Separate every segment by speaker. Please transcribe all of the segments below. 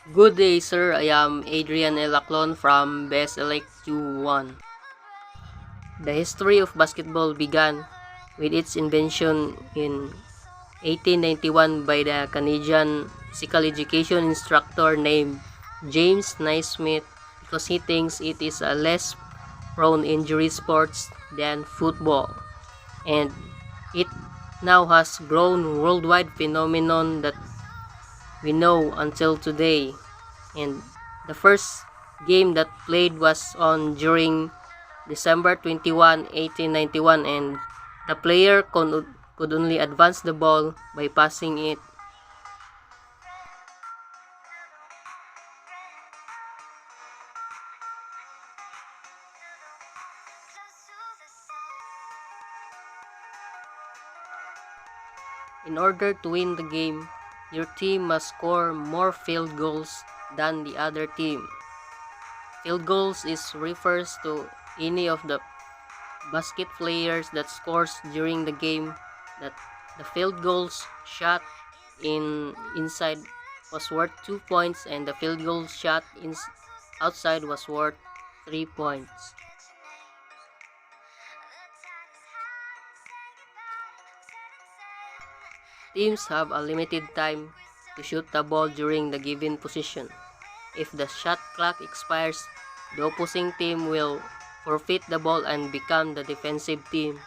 Speaker 1: Good day, sir. I am Adrian Elaclon from Best Elect 21. The history of basketball began with its invention in 1891 by the Canadian physical education instructor named James Naismith because he thinks it is a less prone injury sports than football, and it now has grown worldwide phenomenon that we know until today. And the first game that played was on during December 21, 1891, and the player could only advance the ball by passing it. In order to win the game, your team must score more field goals than the other team. Field goals is refers to any of the basket players that scores during the game that the field goals shot inside was worth 2 points, and the field goal shot outside was worth 3 points. Teams have a limited time to shoot the ball during the given position. If the shot clock expires, the opposing team will forfeit the ball and become the defensive team.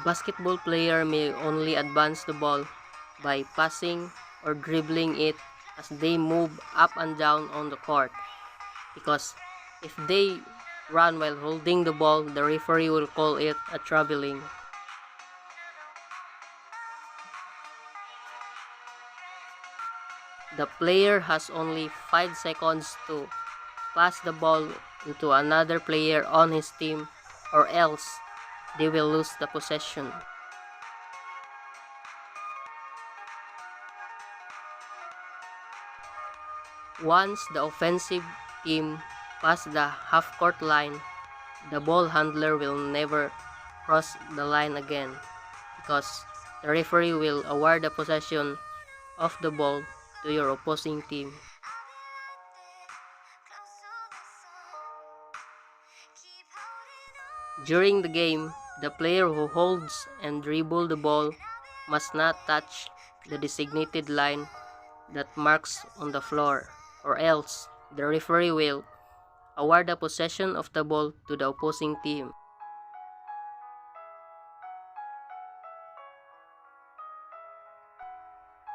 Speaker 1: Basketball player may only advance the ball by passing or dribbling it as they move up and down on the court, because if they run while holding the ball, the referee will call it a traveling. The player has only 5 seconds to pass the ball into another player on his team, or else they will lose the possession. Once the offensive team pass the half-court line, the ball handler will never cross the line again, because the referee will award the possession of the ball to your opposing team. During the game, the player who holds and dribbles the ball must not touch the designated line that marks on the floor, or else the referee will award the possession of the ball to the opposing team.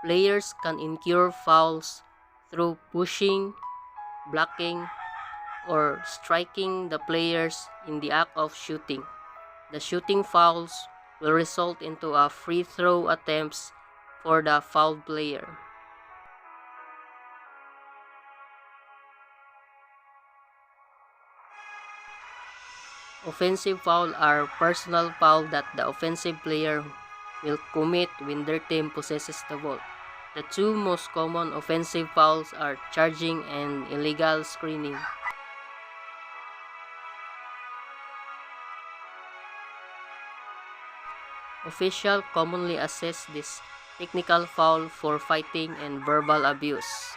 Speaker 1: Players can incur fouls through pushing, blocking, or striking the players in the act of shooting. The shooting fouls will result into a free throw attempts for the fouled player. Offensive foul are personal foul that the offensive player will commit when their team possesses the ball. The two most common offensive fouls are charging and illegal screening. Officials commonly assess this technical foul for fighting and verbal abuse,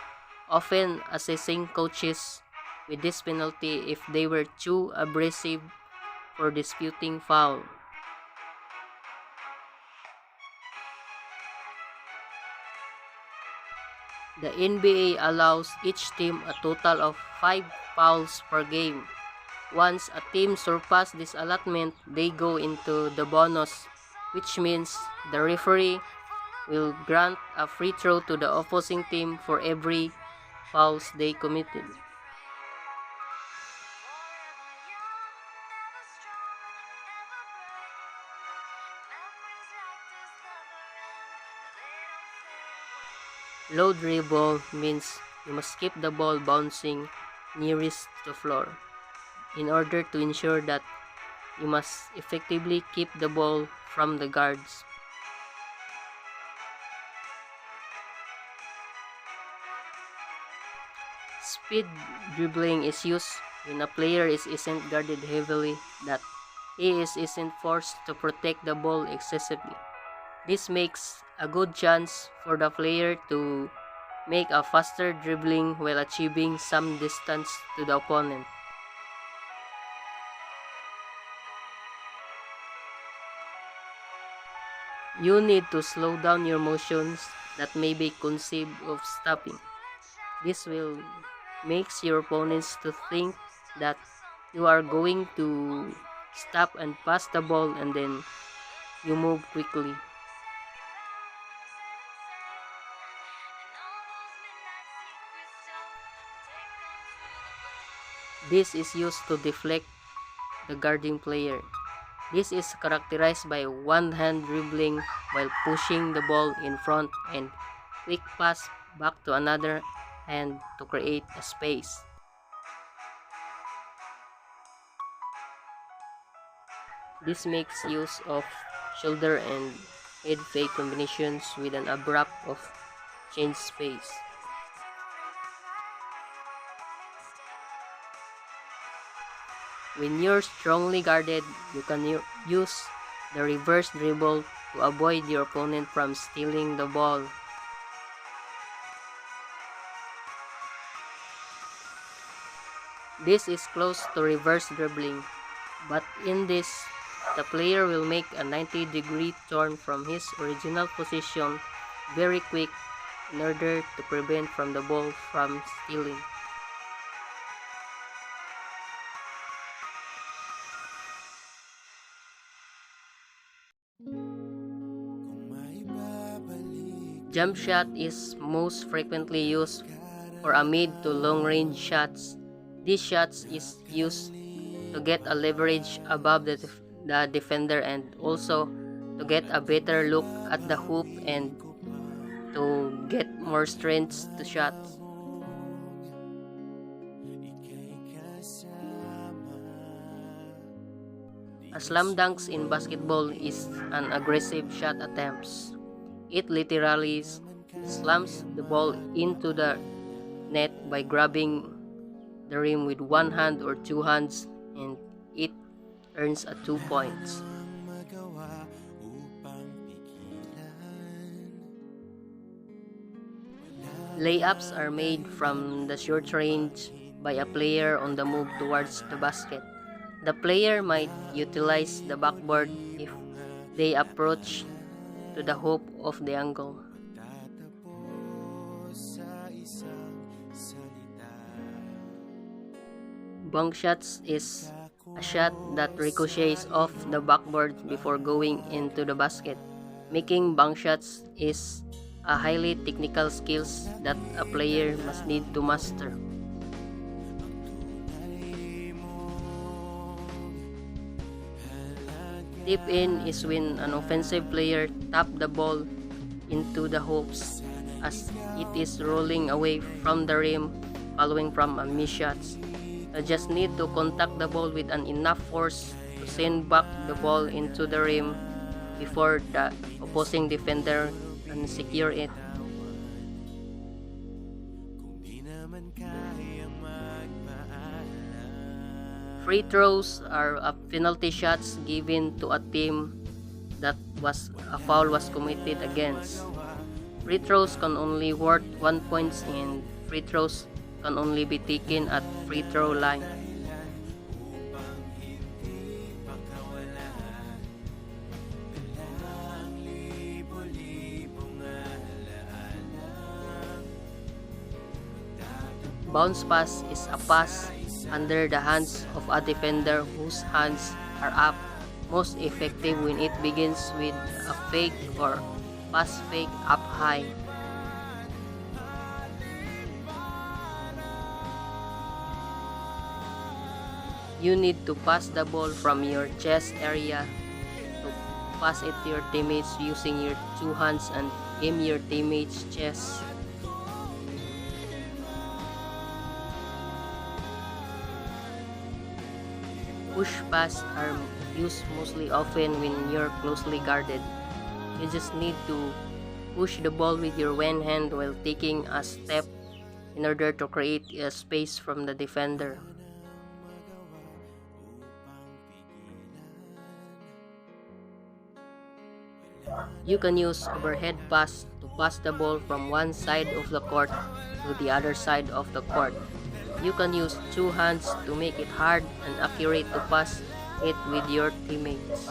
Speaker 1: often assessing coaches with this penalty if they were too abrasive for disputing foul. The NBA allows each team a total of 5 fouls per game. Once a team surpasses this allotment, they go into the bonus, which means the referee will grant a free throw to the opposing team for every fouls they committed. Low dribble means you must keep the ball bouncing nearest the floor. In order to ensure that, you must effectively keep the ball from the guards. Speed dribbling is used when a player isn't guarded heavily, that he isn't forced to protect the ball excessively. This makes a good chance for the player to make a faster dribbling while achieving some distance to the opponent. You need to slow down your motions that may be conceived of stopping. This will makes your opponents to think that you are going to stop and pass the ball, and then you move quickly. This is used to deflect the guarding player. This is characterized by one-hand dribbling while pushing the ball in front and quick pass back to another hand to create a space. This makes use of shoulder and head fake combinations with an abrupt of change space. When you're strongly guarded, you can use the reverse dribble to avoid your opponent from stealing the ball. This is close to reverse dribbling, but in this, the player will make a 90-degree turn from his original position very quick in order to prevent from the ball from stealing. Jump shot is most frequently used for a mid to long range shots. These shots is used to get a leverage above the defender and also to get a better look at the hoop and to get more strength to shots. A slam dunks in basketball is an aggressive shot attempt. It literally slams the ball into the net by grabbing the rim with one hand or two hands, and it earns a 2 points. Layups are made from the short range by a player on the move towards the basket. The player might utilize the backboard if they approach to the hoop of the angle. Bunk shots is a shot that ricochets off the backboard before going into the basket. Making bunk shots is a highly technical skills that a player must need to master. Tip in is when an offensive player taps the ball into the hoops as it is rolling away from the rim following from a missed shot. You just need to contact the ball with an enough force to send back the ball into the rim before the opposing defender can secure it. Free throws are penalty shots given to a team that a foul was committed against. Free throws can only worth 1 point and free throws can only be taken at free throw line. Bounce pass is a pass under the hands of a defender whose hands are up, most effective when it begins with a fake or pass fake up high. You need to pass the ball from your chest area to pass it to your teammates using your two hands and aim your teammates' chest. Push pass are used mostly often when you're closely guarded. You just need to push the ball with your one hand while taking a step in order to create a space from the defender. You can use overhead pass to pass the ball from one side of the court to the other side of the court. You can use two hands to make it hard and accurate to pass it with your teammates.